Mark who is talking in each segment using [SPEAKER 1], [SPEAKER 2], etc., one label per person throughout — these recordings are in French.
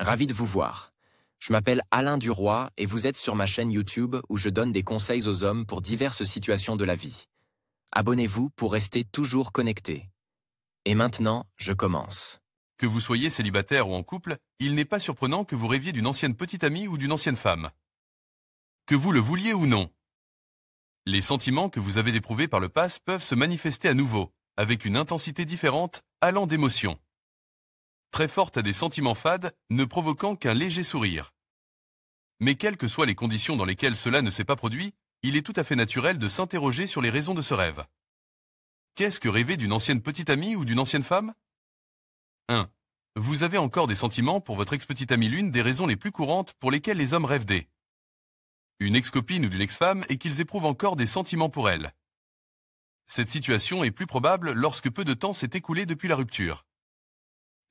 [SPEAKER 1] Ravi de vous voir. Je m'appelle Alain Duroy et vous êtes sur ma chaîne YouTube où je donne des conseils aux hommes pour diverses situations de la vie. Abonnez-vous pour rester toujours connecté. Et maintenant, je commence.
[SPEAKER 2] Que vous soyez célibataire ou en couple, il n'est pas surprenant que vous rêviez d'une ancienne petite amie ou d'une ancienne femme. Que vous le vouliez ou non. Les sentiments que vous avez éprouvés par le passé peuvent se manifester à nouveau, avec une intensité différente, allant d'émotions très fortes à des sentiments fades, ne provoquant qu'un léger sourire. Mais quelles que soient les conditions dans lesquelles cela ne s'est pas produit, il est tout à fait naturel de s'interroger sur les raisons de ce rêve. Qu'est-ce que rêver d'une ancienne petite amie ou d'une ancienne femme ? 1. Vous avez encore des sentiments pour votre ex-petite amie. L'une des raisons les plus courantes pour lesquelles les hommes rêvent d'une ex-copine ou d'une ex-femme est qu'ils éprouvent encore des sentiments pour elle. Cette situation est plus probable lorsque peu de temps s'est écoulé depuis la rupture.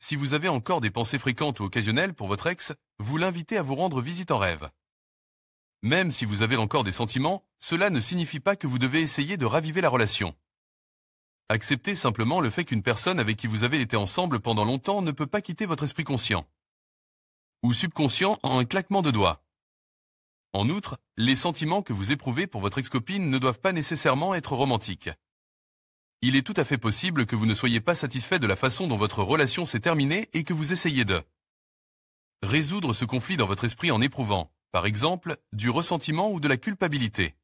[SPEAKER 2] Si vous avez encore des pensées fréquentes ou occasionnelles pour votre ex, vous l'invitez à vous rendre visite en rêve. Même si vous avez encore des sentiments, cela ne signifie pas que vous devez essayer de raviver la relation. Acceptez simplement le fait qu'une personne avec qui vous avez été ensemble pendant longtemps ne peut pas quitter votre esprit conscient ou subconscient en un claquement de doigts. En outre, les sentiments que vous éprouvez pour votre ex-copine ne doivent pas nécessairement être romantiques. Il est tout à fait possible que vous ne soyez pas satisfait de la façon dont votre relation s'est terminée et que vous essayez de résoudre ce conflit dans votre esprit en éprouvant, par exemple, du ressentiment ou de la culpabilité.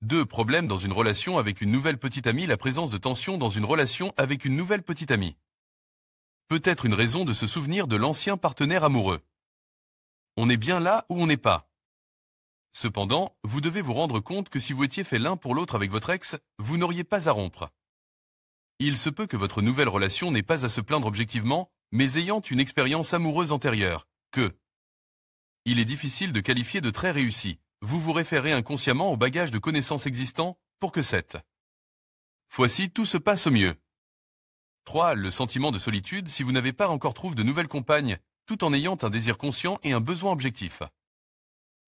[SPEAKER 2] 2. Problème dans une relation avec une nouvelle petite amie. La présence de tension dans une relation avec une nouvelle petite amie peut être une raison de se souvenir de l'ancien partenaire amoureux. On est bien là où on n'est pas. Cependant, vous devez vous rendre compte que si vous étiez fait l'un pour l'autre avec votre ex, vous n'auriez pas à rompre. Il se peut que votre nouvelle relation n'ait pas à se plaindre objectivement, mais ayant une expérience amoureuse antérieure, que il est difficile de qualifier de très réussi. Vous vous référez inconsciemment au bagage de connaissances existants pour que cette fois-ci tout se passe au mieux. 3. Le sentiment de solitude. Si vous n'avez pas encore trouvé de nouvelles compagnes, tout en ayant un désir conscient et un besoin objectif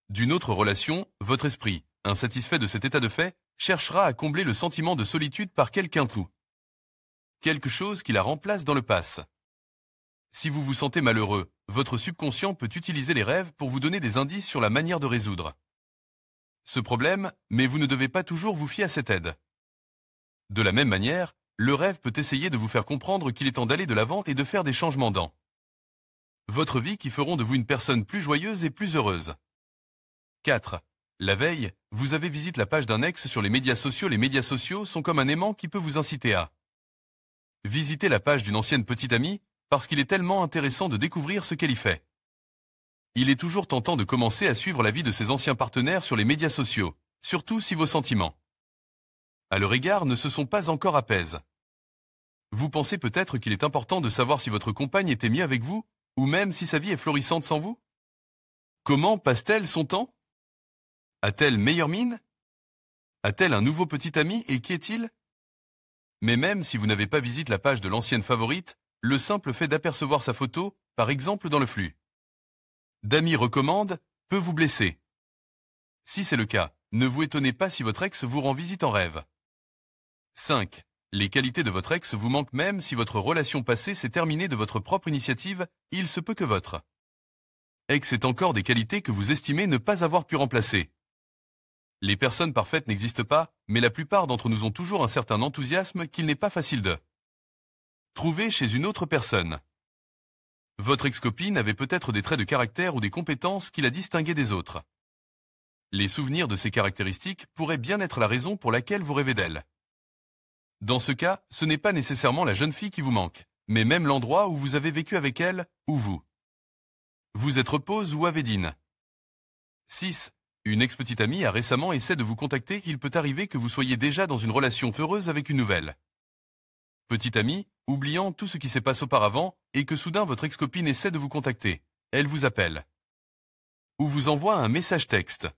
[SPEAKER 2] d'une autre relation, votre esprit, insatisfait de cet état de fait, cherchera à combler le sentiment de solitude par quelqu'un ou quelque chose qui la remplace dans le passé. Si vous vous sentez malheureux, votre subconscient peut utiliser les rêves pour vous donner des indices sur la manière de résoudre ce problème, mais vous ne devez pas toujours vous fier à cette aide. De la même manière, le rêve peut essayer de vous faire comprendre qu'il est temps d'aller de l'avant et de faire des changements dans votre vie qui feront de vous une personne plus joyeuse et plus heureuse. 4. La veille, vous avez visité la page d'un ex sur les médias sociaux. Les médias sociaux sont comme un aimant qui peut vous inciter à visiter la page d'une ancienne petite amie, parce qu'il est tellement intéressant de découvrir ce qu'elle y fait. Il est toujours tentant de commencer à suivre la vie de ses anciens partenaires sur les médias sociaux, surtout si vos sentiments à leur égard ne se sont pas encore apaisés. Vous pensez peut-être qu'il est important de savoir si votre compagne était mieux avec vous, ou même si sa vie est florissante sans vous? Comment passe-t-elle son temps? A-t-elle meilleure mine? A-t-elle un nouveau petit ami et qui est-il? Mais même si vous n'avez pas visité la page de l'ancienne favorite, le simple fait d'apercevoir sa photo, par exemple dans le flux d'amis recommande, peut vous blesser. Si c'est le cas, ne vous étonnez pas si votre ex vous rend visite en rêve. 5. Les qualités de votre ex vous manquent. Même si votre relation passée s'est terminée de votre propre initiative, il se peut que votre ex ait encore des qualités que vous estimez ne pas avoir pu remplacer. Les personnes parfaites n'existent pas, mais la plupart d'entre nous ont toujours un certain enthousiasme qu'il n'est pas facile de trouver chez une autre personne. Votre ex-copine avait peut-être des traits de caractère ou des compétences qui la distinguaient des autres. Les souvenirs de ces caractéristiques pourraient bien être la raison pour laquelle vous rêvez d'elle. Dans ce cas, ce n'est pas nécessairement la jeune fille qui vous manque, mais même l'endroit où vous avez vécu avec elle, où vous êtes repose ou avez dîné. 6. Une ex-petite amie a récemment essayé de vous contacter. Il peut arriver que vous soyez déjà dans une relation heureuse avec une nouvelle petite amie, oubliant tout ce qui s'est passé auparavant, et que soudain votre ex-copine essaie de vous contacter. Elle vous appelle ou vous envoie un message texte.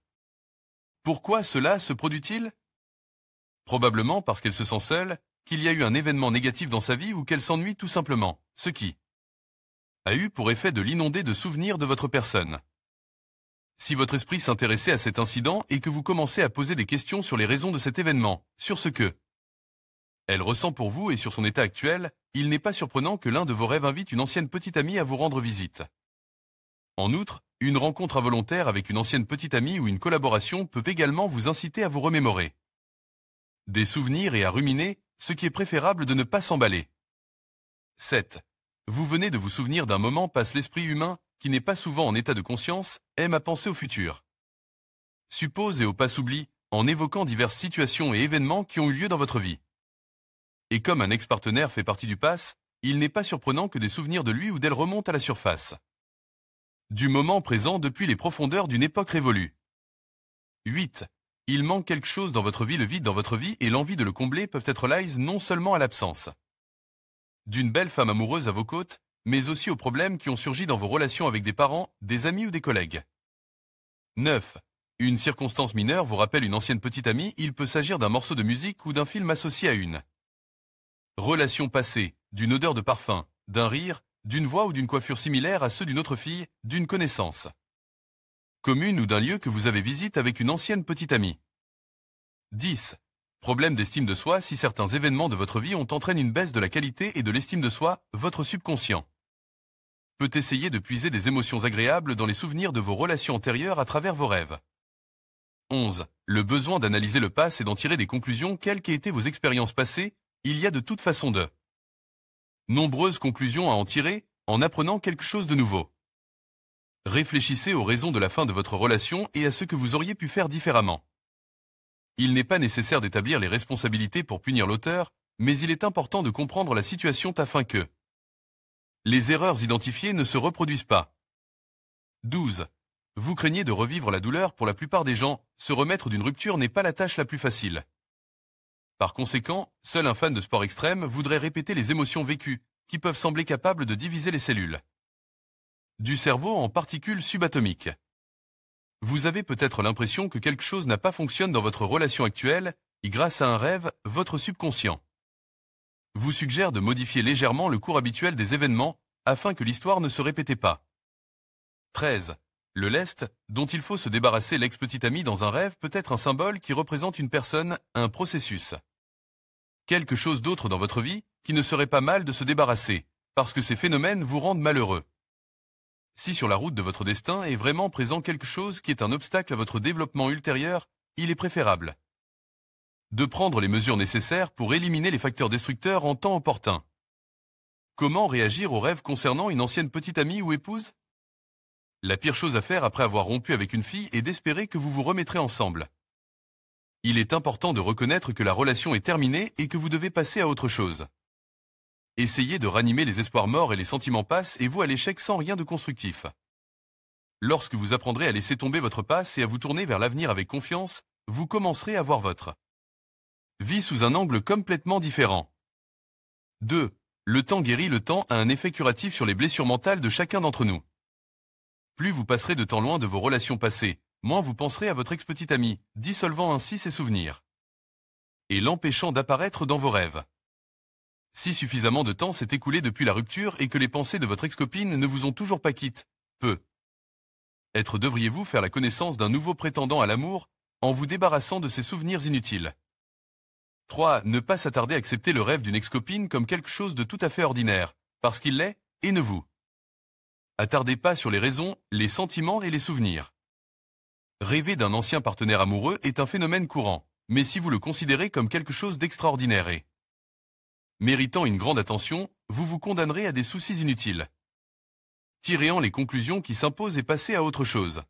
[SPEAKER 2] Pourquoi cela se produit-il? Probablement parce qu'elle se sent seule, qu'il y a eu un événement négatif dans sa vie ou qu'elle s'ennuie tout simplement, ce qui a eu pour effet de l'inonder de souvenirs de votre personne. Si votre esprit s'intéressait à cet incident et que vous commencez à poser des questions sur les raisons de cet événement, sur ce que elle ressent pour vous et sur son état actuel, il n'est pas surprenant que l'un de vos rêves invite une ancienne petite amie à vous rendre visite. En outre, une rencontre involontaire avec une ancienne petite amie ou une collaboration peut également vous inciter à vous remémorer des souvenirs et à ruminer, ce qui est préférable de ne pas s'emballer. 7. Vous venez de vous souvenir d'un moment passe l'esprit humain, qui n'est pas souvent en état de conscience, aime à penser au futur. Suppose et au passe-oubli, en évoquant diverses situations et événements qui ont eu lieu dans votre vie. Et comme un ex-partenaire fait partie du passe, il n'est pas surprenant que des souvenirs de lui ou d'elle remontent à la surface. Du moment présent depuis les profondeurs d'une époque révolue. 8. Il manque quelque chose dans votre vie, le vide dans votre vie et l'envie de le combler peuvent être lies non seulement à l'absence d'une belle femme amoureuse à vos côtes, mais aussi aux problèmes qui ont surgi dans vos relations avec des parents, des amis ou des collègues. 9. Une circonstance mineure vous rappelle une ancienne petite amie, il peut s'agir d'un morceau de musique ou d'un film associé à une relation passée, d'une odeur de parfum, d'un rire, d'une voix ou d'une coiffure similaire à ceux d'une autre fille, d'une connaissance commune ou d'un lieu que vous avez visité avec une ancienne petite amie. 10. Problème d'estime de soi, si certains événements de votre vie ont entraîné une baisse de la qualité et de l'estime de soi, votre subconscient peut essayer de puiser des émotions agréables dans les souvenirs de vos relations antérieures à travers vos rêves. 11. Le besoin d'analyser le passé et d'en tirer des conclusions, quelles qu'aient été vos expériences passées, il y a de toute façon de nombreuses conclusions à en tirer, en apprenant quelque chose de nouveau. Réfléchissez aux raisons de la fin de votre relation et à ce que vous auriez pu faire différemment. Il n'est pas nécessaire d'établir les responsabilités pour punir l'auteur, mais il est important de comprendre la situation afin que les erreurs identifiées ne se reproduisent pas. 12. Vous craignez de revivre la douleur. Pour la plupart des gens, se remettre d'une rupture n'est pas la tâche la plus facile. Par conséquent, seul un fan de sport extrême voudrait répéter les émotions vécues, qui peuvent sembler capables de diviser les cellules du cerveau en particules subatomiques. Vous avez peut-être l'impression que quelque chose n'a pas fonctionné dans votre relation actuelle, et grâce à un rêve, votre subconscient vous suggère de modifier légèrement le cours habituel des événements, afin que l'histoire ne se répète pas. 13. Le lest, dont il faut se débarrasser l'ex-petite amie dans un rêve peut être un symbole qui représente une personne, un processus. Quelque chose d'autre dans votre vie, qui ne serait pas mal de se débarrasser, parce que ces phénomènes vous rendent malheureux. Si sur la route de votre destin est vraiment présent quelque chose qui est un obstacle à votre développement ultérieur, il est préférable de prendre les mesures nécessaires pour éliminer les facteurs destructeurs en temps opportun. Comment réagir aux rêves concernant une ancienne petite amie ou épouse? La pire chose à faire après avoir rompu avec une fille est d'espérer que vous vous remettrez ensemble. Il est important de reconnaître que la relation est terminée et que vous devez passer à autre chose. Essayez de ranimer les espoirs morts et les sentiments passent et vous à l'échec sans rien de constructif. Lorsque vous apprendrez à laisser tomber votre passé et à vous tourner vers l'avenir avec confiance, vous commencerez à voir votre vie sous un angle complètement différent. 2. Le temps guérit. Le temps a un effet curatif sur les blessures mentales de chacun d'entre nous. Plus vous passerez de temps loin de vos relations passées, moins vous penserez à votre ex-petite amie, dissolvant ainsi ses souvenirs et l'empêchant d'apparaître dans vos rêves. Si suffisamment de temps s'est écoulé depuis la rupture et que les pensées de votre ex-copine ne vous ont toujours pas quitté, devriez-vous faire la connaissance d'un nouveau prétendant à l'amour, en vous débarrassant de ces souvenirs inutiles. 3. Ne pas s'attarder à accepter le rêve d'une ex-copine comme quelque chose de tout à fait ordinaire, parce qu'il l'est, et ne vous attardez pas sur les raisons, les sentiments et les souvenirs. Rêver d'un ancien partenaire amoureux est un phénomène courant, mais si vous le considérez comme quelque chose d'extraordinaire et méritant une grande attention, vous vous condamnerez à des soucis inutiles. Tirez en les conclusions qui s'imposent et passez à autre chose.